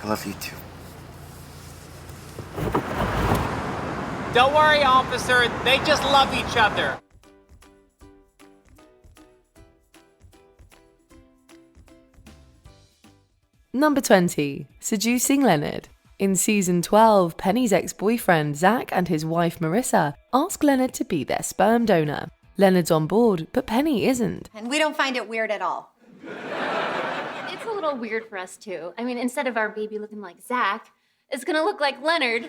I love you too. Don't worry, officer. They just love each other. Number 20. Seducing Leonard. In season 12, Penny's ex-boyfriend Zach and his wife Marissa ask Leonard to be their sperm donor. Leonard's on board, but Penny isn't. And we don't find it weird at all. It's a little weird for us too. I mean, instead of our baby looking like Zach, it's gonna look like Leonard.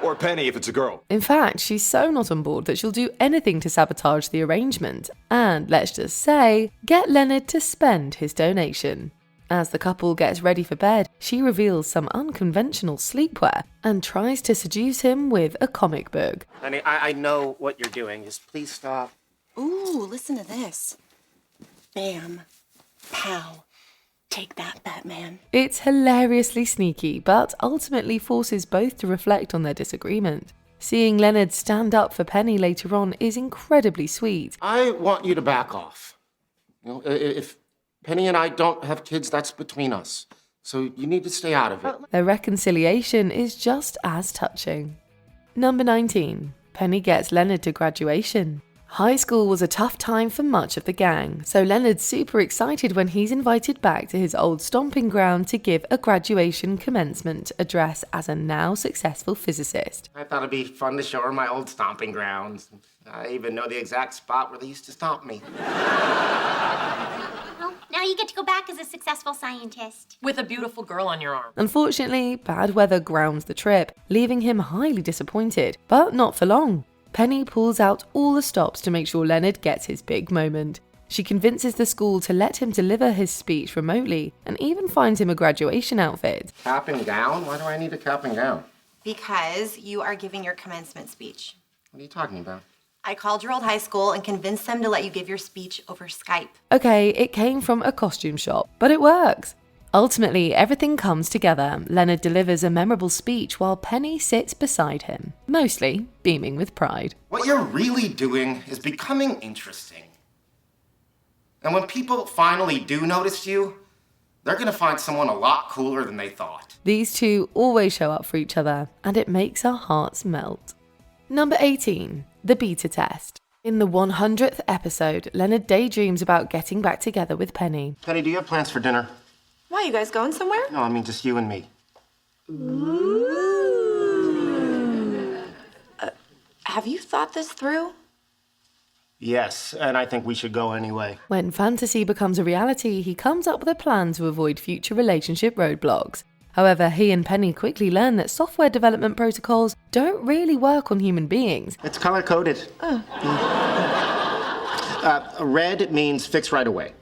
Or Penny if it's a girl. In fact, she's so not on board that she'll do anything to sabotage the arrangement and, let's just say, get Leonard to spend his donation. As the couple gets ready for bed, she reveals some unconventional sleepwear and tries to seduce him with a comic book. Honey, I know what you're doing. Just please stop. Ooh, listen to this. Bam. Pow. Take that, Batman. It's hilariously sneaky, but ultimately forces both to reflect on their disagreement. Seeing Leonard stand up for Penny later on is incredibly sweet. I want you to back off. You know, if Penny and I don't have kids, that's between us. So you need to stay out of it. Their reconciliation is just as touching. Number 19. Penny gets Leonard to graduation. High school was a tough time for much of the gang, so Leonard's super excited when he's invited back to his old stomping ground to give a graduation commencement address as a now successful physicist. I thought it'd be fun to show her my old stomping grounds. I even know the exact spot where they used to stomp me. Well, now you get to go back as a successful scientist. With a beautiful girl on your arm. Unfortunately, bad weather grounds the trip, leaving him highly disappointed, but not for long. Penny pulls out all the stops to make sure Leonard gets his big moment. She convinces the school to let him deliver his speech remotely and even finds him a graduation outfit. Cap and gown? Why do I need a cap and gown? Because you are giving your commencement speech. What are you talking about? I called your old high school and convinced them to let you give your speech over Skype. Okay, it came from a costume shop, but it works. Ultimately, everything comes together. Leonard delivers a memorable speech while Penny sits beside him, mostly beaming with pride. What you're really doing is becoming interesting. And when people finally do notice you, they're gonna find someone a lot cooler than they thought. These two always show up for each other, and it makes our hearts melt. Number 18. The beta test. In the 100th episode, Leonard daydreams about getting back together with Penny. Penny, do you have plans for dinner? Why, you guys going somewhere? No, I mean just you and me. Have you thought this through? Yes, and I think we should go anyway. When fantasy becomes a reality, he comes up with a plan to avoid future relationship roadblocks. However, he and Penny quickly learn that software development protocols don't really work on human beings. It's color-coded. Red means fix right away.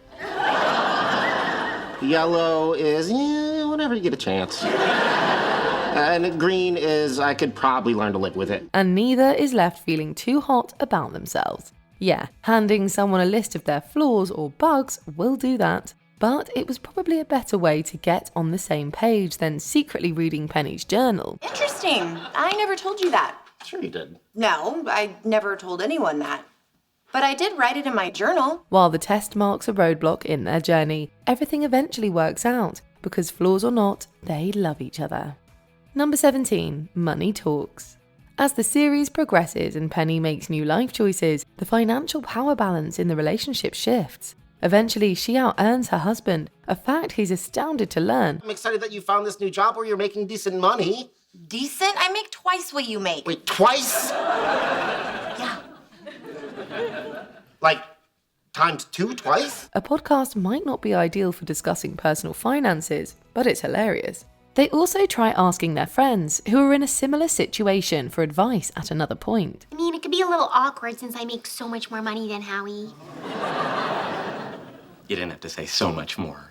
Yellow is, whenever you get a chance. And green is, I could probably learn to live with it. And neither is left feeling too hot about themselves. Yeah, handing someone a list of their flaws or bugs will do that. But it was probably a better way to get on the same page than secretly reading Penny's journal. Interesting. I never told you that. Sure you did. No, I never told anyone that. But I did write it in my journal. While the test marks a roadblock in their journey, everything eventually works out, because flaws or not, they love each other. Number 17. Money talks. As the series progresses and Penny makes new life choices, the financial power balance in the relationship shifts. Eventually, she out-earns her husband, a fact he's astounded to learn. I'm excited that you found this new job where you're making decent money. Decent? I make twice what you make. Wait, twice? Yeah. Like, times two, twice? A podcast might not be ideal for discussing personal finances, but it's hilarious. They also try asking their friends, who are in a similar situation, for advice at another point. I mean, it could be a little awkward since I make so much more money than Howie. You didn't have to say so much more.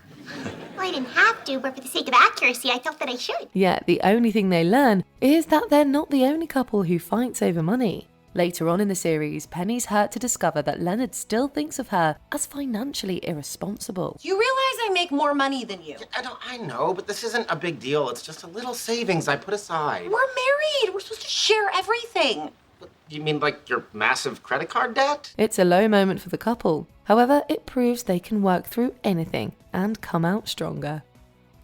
Well, I didn't have to, but for the sake of accuracy, I felt that I should. Yet the only thing they learn is that they're not the only couple who fights over money. Later on in the series, Penny's hurt to discover that Leonard still thinks of her as financially irresponsible. You realize I make more money than you. I know, but this isn't a big deal. It's just a little savings I put aside. We're married. We're supposed to share everything. You mean like your massive credit card debt? It's a low moment for the couple. However, it proves they can work through anything and come out stronger.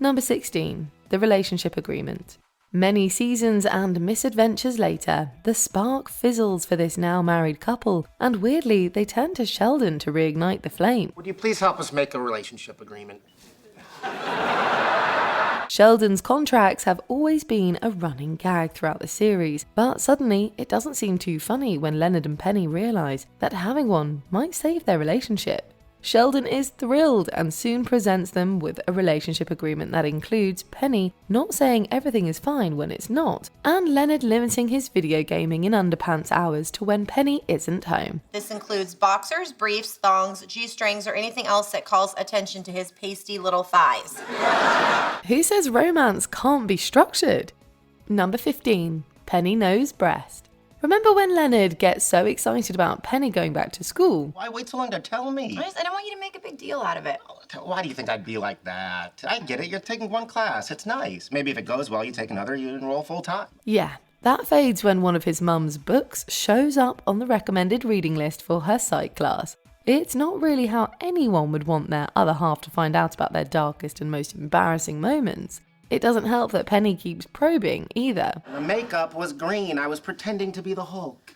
Number 16. The relationship agreement. Many seasons and misadventures later, the spark fizzles for this now married couple, and weirdly, they turn to Sheldon to reignite the flame. Would you please help us make a relationship agreement? Sheldon's contracts have always been a running gag throughout the series, but suddenly it doesn't seem too funny when Leonard and Penny realise that having one might save their relationship. Sheldon is thrilled and soon presents them with a relationship agreement that includes Penny not saying everything is fine when it's not, and Leonard limiting his video gaming in underpants hours to when Penny isn't home. This includes boxers, briefs, thongs, G-strings, or anything else that calls attention to his pasty little thighs. Who says romance can't be structured? Number 15. Penny knows breast. Remember when Leonard gets so excited about Penny going back to school? Why wait so long to tell me? I don't want you to make a big deal out of it. Why do you think I'd be like that? I get it, you're taking one class, it's nice. Maybe if it goes well, you take another, you enroll full time. Yeah, that fades when one of his mum's books shows up on the recommended reading list for her psych class. It's not really how anyone would want their other half to find out about their darkest and most embarrassing moments. It doesn't help that Penny keeps probing, either. The makeup was green. I was pretending to be the Hulk.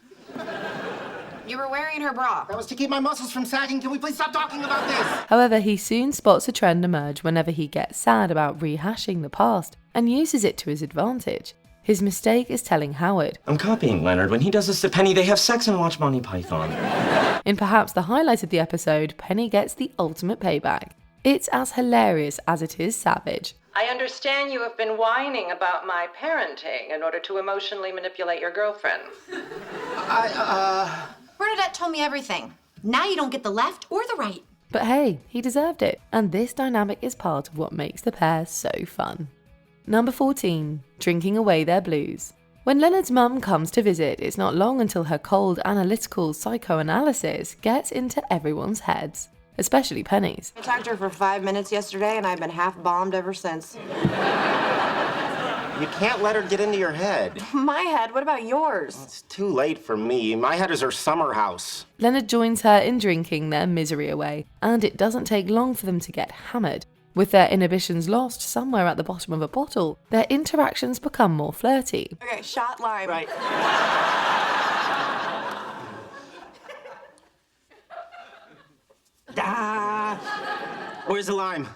You were wearing her bra. That was to keep my muscles from sagging. Can we please stop talking about this? However, he soon spots a trend emerge whenever he gets sad about rehashing the past and uses it to his advantage. His mistake is telling Howard. I'm copying Leonard. When he does this to Penny, they have sex and watch Monty Python. In perhaps the highlight of the episode, Penny gets the ultimate payback. It's as hilarious as it is savage. I understand you have been whining about my parenting in order to emotionally manipulate your girlfriend. Bernadette told me everything. Now you don't get the left or the right. But hey, he deserved it, and this dynamic is part of what makes the pair so fun. Number 14. Drinking away their blues. When Leonard's mum comes to visit, it's not long until her cold, analytical psychoanalysis gets into everyone's heads. Especially Penny's. I talked to her for 5 minutes yesterday, and I've been half-bombed ever since. You can't let her get into your head. My head? What about yours? It's too late for me. My head is her summer house. Leonard joins her in drinking their misery away, and it doesn't take long for them to get hammered. With their inhibitions lost somewhere at the bottom of a bottle, their interactions become more flirty. Okay, shot lime. Right. Where's the lime?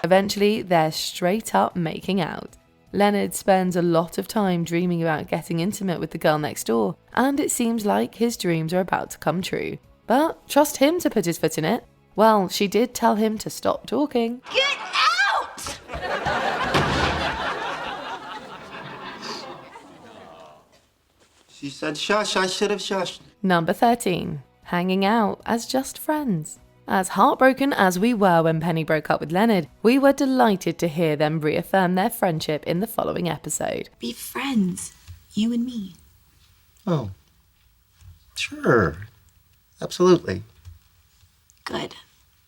Eventually, they're straight up making out. Leonard spends a lot of time dreaming about getting intimate with the girl next door, and it seems like his dreams are about to come true. But trust him to put his foot in it. Well, she did tell him to stop talking. Get out! She said shush, I should have shushed. Number 13. Hanging out as just friends. As heartbroken as we were when Penny broke up with Leonard, we were delighted to hear them reaffirm their friendship in the following episode. Be friends, you and me. Oh, sure. Absolutely. Good.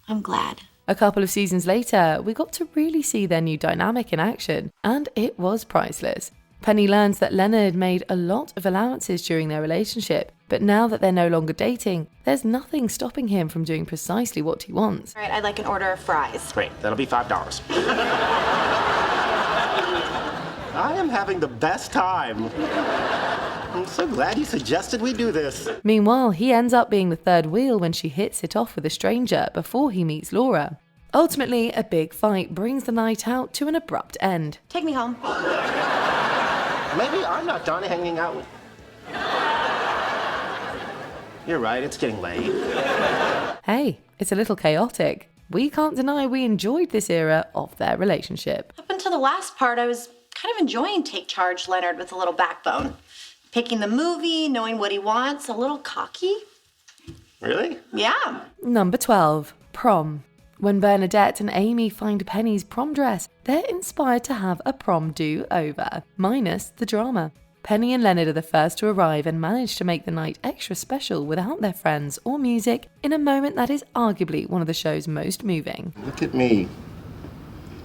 I'm glad. A couple of seasons later, we got to really see their new dynamic in action, and it was priceless. Penny learns that Leonard made a lot of allowances during their relationship, but now that they're no longer dating, there's nothing stopping him from doing precisely what he wants. All right, I'd like an order of fries. Great, that'll be $5. I am having the best time. I'm so glad you suggested we do this. Meanwhile, he ends up being the third wheel when she hits it off with a stranger before he meets Laura. Ultimately, a big fight brings the night out to an abrupt end. Take me home. Maybe I'm not done hanging out with... You're right, it's getting late. Hey, it's a little chaotic. We can't deny we enjoyed this era of their relationship. Up until the last part, I was kind of enjoying Take Charge Leonard with a little backbone. Picking the movie, knowing what he wants, a little cocky. Really? Yeah. Number 12. Prom. When Bernadette and Amy find Penny's prom dress, they're inspired to have a prom do-over, minus the drama. Penny and Leonard are the first to arrive and manage to make the night extra special without their friends or music in a moment that is arguably one of the show's most moving. Look at me,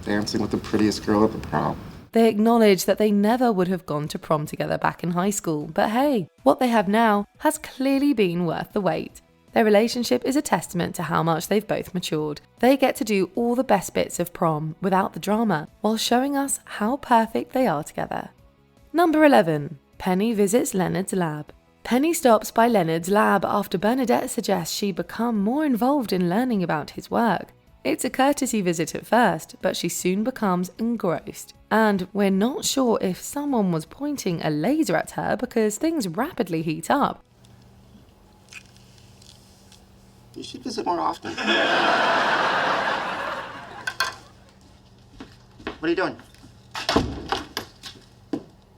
dancing with the prettiest girl at the prom. They acknowledge that they never would have gone to prom together back in high school, but hey, what they have now has clearly been worth the wait. Their relationship is a testament to how much they've both matured. They get to do all the best bits of prom without the drama, while showing us how perfect they are together. Number 11. Penny visits Leonard's lab. Penny stops by Leonard's lab after Bernadette suggests she become more involved in learning about his work. It's a courtesy visit at first, but she soon becomes engrossed. And we're not sure if someone was pointing a laser at her because things rapidly heat up. You should visit more often. What are you doing?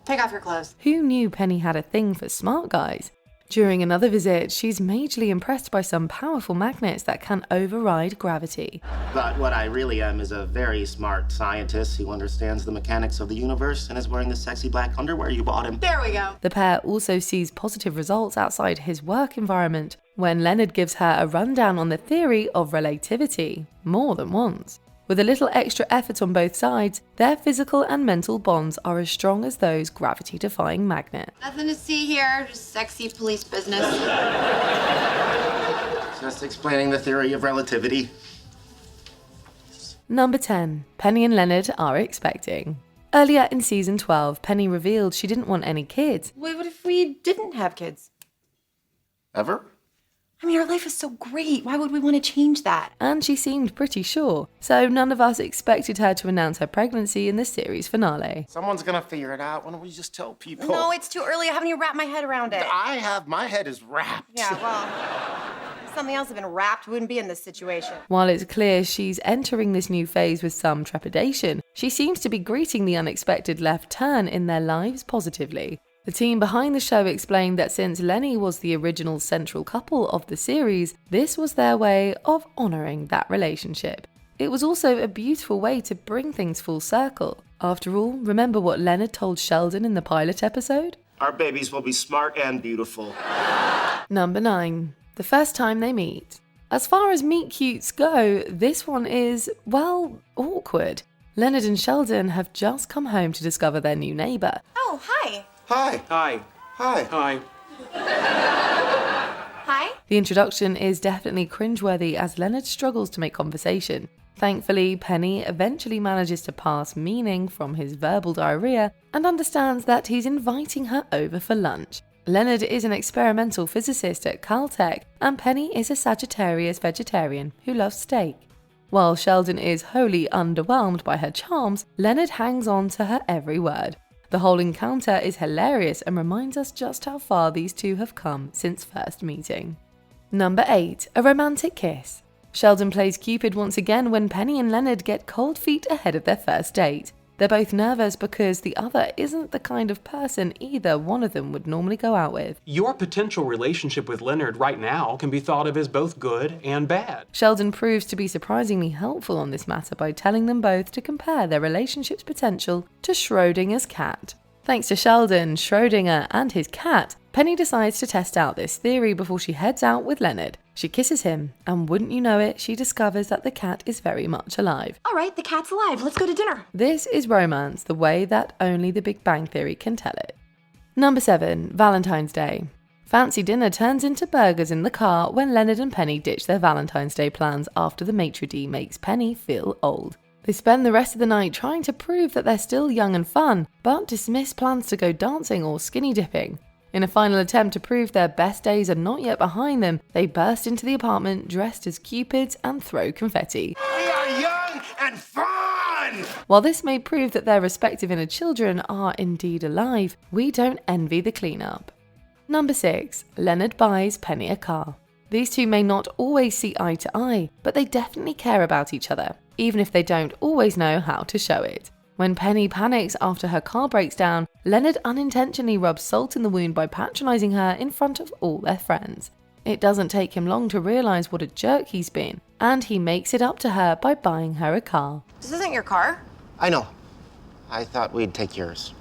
Take off your clothes. Who knew Penny had a thing for smart guys? During another visit, she's majorly impressed by some powerful magnets that can override gravity. But what I really am is a very smart scientist who understands the mechanics of the universe and is wearing the sexy black underwear you bought him. There we go. The pair also sees positive results outside his work environment when Leonard gives her a rundown on the theory of relativity, more than once. With a little extra effort on both sides, their physical and mental bonds are as strong as those gravity-defying magnets. Nothing to see here, just sexy police business. Just explaining the theory of relativity. Number 10. Penny and Leonard are expecting. Earlier in season 12, Penny revealed she didn't want any kids. What if we didn't have kids? Ever? I mean, our life is so great. Why would we want to change that? And she seemed pretty sure, so none of us expected her to announce her pregnancy in the series finale. Someone's gonna figure it out. Why don't we just tell people? No, it's too early. I haven't even wrapped my head around it. My head is wrapped. Yeah, well, if something else had been wrapped, we wouldn't be in this situation. While it's clear she's entering this new phase with some trepidation, she seems to be greeting the unexpected left turn in their lives positively. The team behind the show explained that since Lenny was the original central couple of the series, this was their way of honouring that relationship. It was also a beautiful way to bring things full circle. After all, remember what Leonard told Sheldon in the pilot episode? Our babies will be smart and beautiful. Number 9. The first time they meet. As far as meet cutes go, this one is, well, awkward. Leonard and Sheldon have just come home to discover their new neighbour. Oh, hi. Hi. Hi. Hi. Hi. Hi. The introduction is definitely cringeworthy as Leonard struggles to make conversation. Thankfully, Penny eventually manages to pass meaning from his verbal diarrhea and understands that he's inviting her over for lunch. Leonard is an experimental physicist at Caltech, and Penny is a Sagittarius vegetarian who loves steak. While Sheldon is wholly underwhelmed by her charms, Leonard hangs on to her every word. The whole encounter is hilarious and reminds us just how far these two have come since first meeting. Number 8. A romantic kiss. Sheldon plays Cupid once again when Penny and Leonard get cold feet ahead of their first date. They're both nervous because the other isn't the kind of person either one of them would normally go out with. Your potential relationship with Leonard right now can be thought of as both good and bad. Sheldon proves to be surprisingly helpful on this matter by telling them both to compare their relationship's potential to Schrodinger's cat. Thanks to Sheldon, Schrodinger, and his cat, Penny decides to test out this theory before she heads out with Leonard. She kisses him, and wouldn't you know it, she discovers that the cat is very much alive. All right, the cat's alive. Let's go to dinner. This is romance the way that only the Big Bang Theory can tell it. Number 7. Valentine's Day. Fancy dinner turns into burgers in the car when Leonard and Penny ditch their Valentine's Day plans after the maitre d' makes Penny feel old. They spend the rest of the night trying to prove that they're still young and fun, but dismiss plans to go dancing or skinny dipping. In a final attempt to prove their best days are not yet behind them, they burst into the apartment dressed as cupids and throw confetti. We are young and fun! While this may prove that their respective inner children are indeed alive, we don't envy the cleanup. Number 6. Leonard buys Penny a car. These two may not always see eye to eye, but they definitely care about each other, even if they don't always know how to show it. When Penny panics after her car breaks down, Leonard unintentionally rubs salt in the wound by patronising her in front of all their friends. It doesn't take him long to realise what a jerk he's been, and he makes it up to her by buying her a car. This isn't your car. I know. I thought we'd take yours.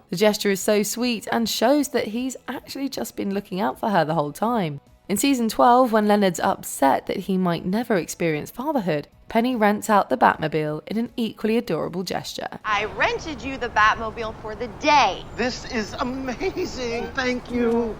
The gesture is so sweet and shows that he's actually just been looking out for her the whole time. In season 12, when Leonard's upset that he might never experience fatherhood, Penny rents out the Batmobile in an equally adorable gesture. I rented you the Batmobile for the day. This is amazing. Thank you.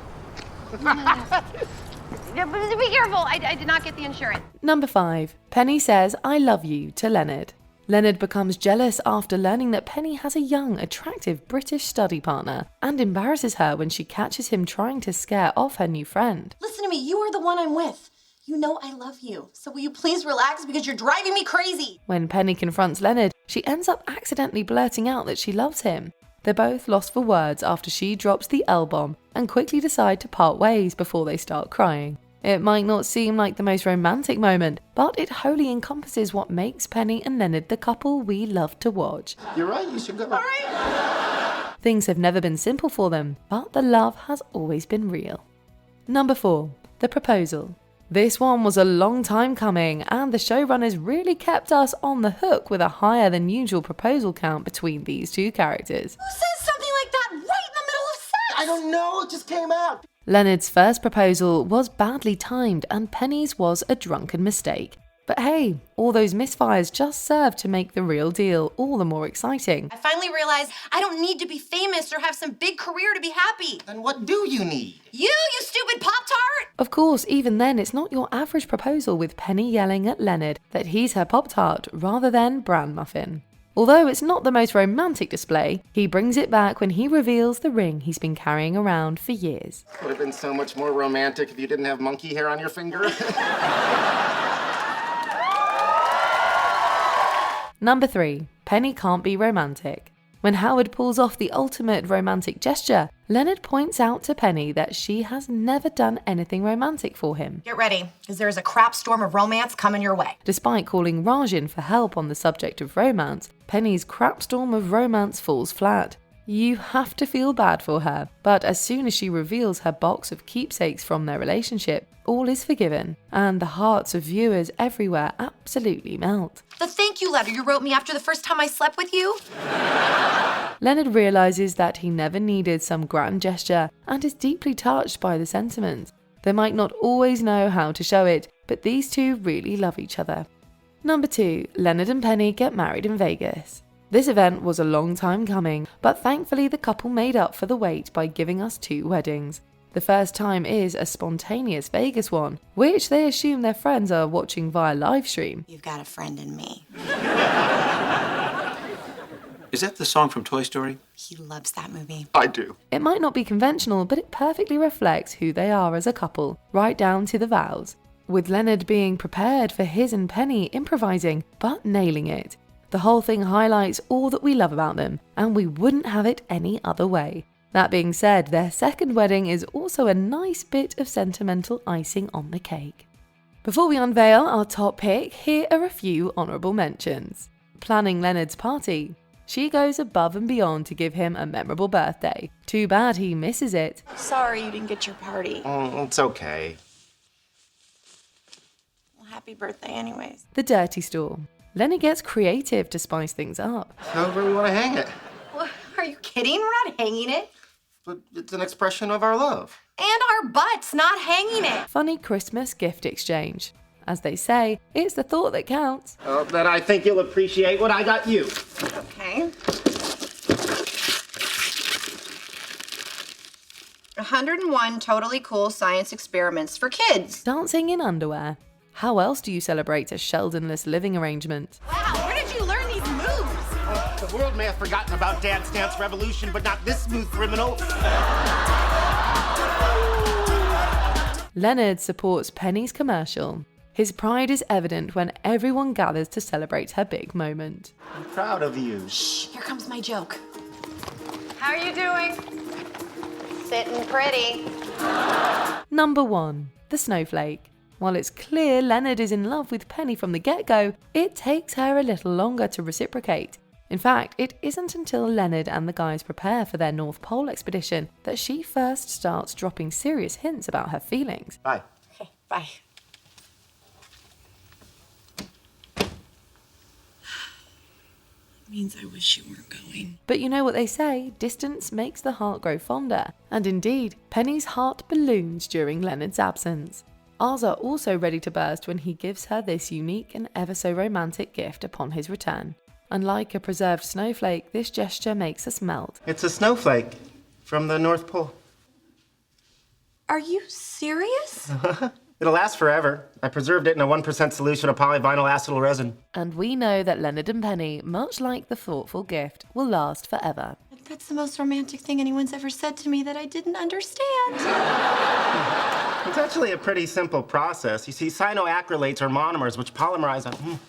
Be careful. I did not get the insurance. Number 5. Penny says, I love you to Leonard. Leonard becomes jealous after learning that Penny has a young, attractive British study partner and embarrasses her when she catches him trying to scare off her new friend. Listen to me, you are the one I'm with. You know I love you. So will you please relax because you're driving me crazy? When Penny confronts Leonard, she ends up accidentally blurting out that she loves him. They're both lost for words after she drops the L-bomb and quickly decide to part ways before they start crying. It might not seem like the most romantic moment, but it wholly encompasses what makes Penny and Leonard the couple we love to watch. You're right, you should go. All right. Things have never been simple for them, but the love has always been real. Number 4. The proposal. This one was a long time coming, and the showrunners really kept us on the hook with a higher than usual proposal count between these two characters. Who says something like that right in the middle of sex? I don't know, it just came out. Leonard's first proposal was badly timed and Penny's was a drunken mistake. But hey, all those misfires just served to make the real deal all the more exciting. I finally realized I don't need to be famous or have some big career to be happy. Then what do you need? You stupid Pop-Tart! Of course, even then, it's not your average proposal with Penny yelling at Leonard that he's her Pop-Tart rather than bran muffin. Although it's not the most romantic display, he brings it back when he reveals the ring he's been carrying around for years. Would have been so much more romantic if you didn't have monkey hair on your finger. Number 3. Penny can't be romantic. When Howard pulls off the ultimate romantic gesture, Leonard points out to Penny that she has never done anything romantic for him. Get ready, because there's a crap storm of romance coming your way. Despite calling Rajan for help on the subject of romance, Penny's crap storm of romance falls flat. You have to feel bad for her, but as soon as she reveals her box of keepsakes from their relationship, all is forgiven, and the hearts of viewers everywhere absolutely melt. The thank you letter you wrote me after the first time I slept with you? Leonard realizes that he never needed some grand gesture and is deeply touched by the sentiment. They might not always know how to show it, but these two really love each other. Number 2. Leonard and Penny get married in Vegas. This event was a long time coming, but thankfully the couple made up for the wait by giving us 2 weddings. The first time is a spontaneous Vegas one, which they assume their friends are watching via livestream. You've got a friend in me. Is that the song from Toy Story? He loves that movie. I do. It might not be conventional, but it perfectly reflects who they are as a couple, right down to the vows. With Leonard being prepared for his and Penny improvising, but nailing it. The whole thing highlights all that we love about them, and we wouldn't have it any other way. That being said, their second wedding is also a nice bit of sentimental icing on the cake. Before we unveil our top pick, here are a few honourable mentions. Planning Leonard's party. She goes above and beyond to give him a memorable birthday. Too bad he misses it. Sorry you didn't get your party. Oh, it's okay. Well, happy birthday anyways. The dirty store. Lenny gets creative to spice things up. However we want to hang it. Well, are you kidding? We're not hanging it. But it's an expression of our love. And our butts, not hanging it. Funny Christmas gift exchange. As they say, it's the thought that counts. Then I think you'll appreciate what I got you. Okay. 101 totally cool science experiments for kids. Dancing in underwear. How else do you celebrate a Sheldon-less living arrangement? Wow, where did you learn these moves? The world may have forgotten about Dance Dance Revolution, but not this smooth criminal. Leonard supports Penny's commercial. His pride is evident when everyone gathers to celebrate her big moment. I'm proud of you. Shh, here comes my joke. How are you doing? Sitting pretty. Number 1. The snowflake. While it's clear Leonard is in love with Penny from the get-go, it takes her a little longer to reciprocate. In fact, it isn't until Leonard and the guys prepare for their North Pole expedition that she first starts dropping serious hints about her feelings. Bye. Okay, bye. Means I wish you weren't going. But you know what they say, distance makes the heart grow fonder. And indeed, Penny's heart balloons during Leonard's absence. Ours are also ready to burst when he gives her this unique and ever so romantic gift upon his return. Unlike a preserved snowflake, this gesture makes us melt. It's a snowflake from the North Pole. Are you serious? It'll last forever. I preserved it in a 1% solution of polyvinyl acetyl resin. And we know that Leonard and Penny, much like the thoughtful gift, will last forever. That's the most romantic thing anyone's ever said to me that I didn't understand. It's actually a pretty simple process. You see, cyanoacrylates are monomers which polymerize on...